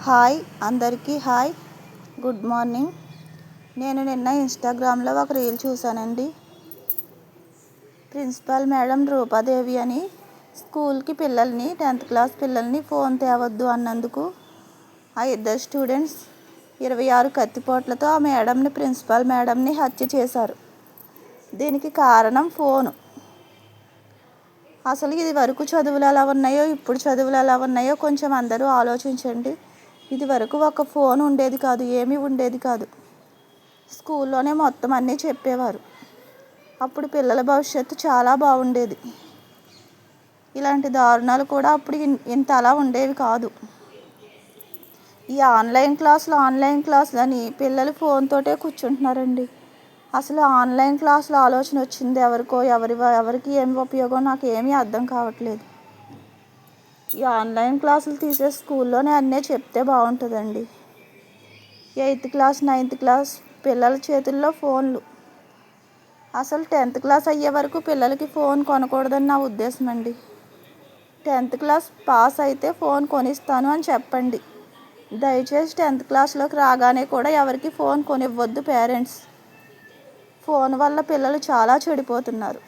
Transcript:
Hi అందరికీ hi good morning. నేను నిన్న ఇన్స్టాగ్రామ్లో ఒక రీల్ చూశానండి. ప్రిన్సిపాల్ మేడం రూపాదేవి అని స్కూల్కి పిల్లల్ని 10th క్లాస్ పిల్లల్ని ఫోన్ తేవద్దు అన్నందుకు ఆ ఇద్దరు స్టూడెంట్స్ 26 కత్తిపోట్లతో ఆ మేడంని ప్రిన్సిపాల్ మేడంని హత్య చేశారు. దీనికి కారణం ఫోను. అసలు ఇది వరకు చదువులు ఎలా ఉన్నాయో ఇప్పుడు చదువులు ఎలా ఉన్నాయో కొంచెం అందరూ ఆలోచించండి. ఇది వరకు ఒక ఫోన్ ఉండేది కాదు, ఏమీ ఉండేది కాదు. స్కూల్లోనే మొత్తం అన్నీ చెప్పేవారు. అప్పుడు పిల్లల భవిష్యత్తు చాలా బాగుండేది. ఇలాంటి దారుణాలు కూడా అప్పుడు ఇంత అలా ఉండేవి కాదు. ఈ ఆన్లైన్ క్లాసులు అని పిల్లలు ఫోన్ తోటే కూర్చుంటున్నారండి. అసలు ఆన్లైన్ క్లాసులు ఆలోచన వచ్చింది ఎవరికో, ఎవరికి ఏమి ఉపయోగం నాకు ఏమీ అర్థం కావట్లేదు. ఈ ఆన్లైన్ క్లాసులు తీసే స్కూల్లోనే అన్నీ చెప్తే బాగుంటుందండి. 8th క్లాస్ 9th క్లాస్ పిల్లల చేతుల్లో ఫోన్లు. అసలు 10th క్లాస్ అయ్యే వరకు పిల్లలకి ఫోన్ కొనకూడదని నా ఉద్దేశం అండి. 10th క్లాస్ పాస్ అయితే ఫోన్ కొనిస్తాను అని చెప్పండి. దయచేసి 10th క్లాస్లోకి రాగానే కూడా ఎవరికి ఫోన్ కొనివ్వద్దు పేరెంట్స్. ఫోన్ వల్ల పిల్లలు చాలా చెడిపోతున్నారు.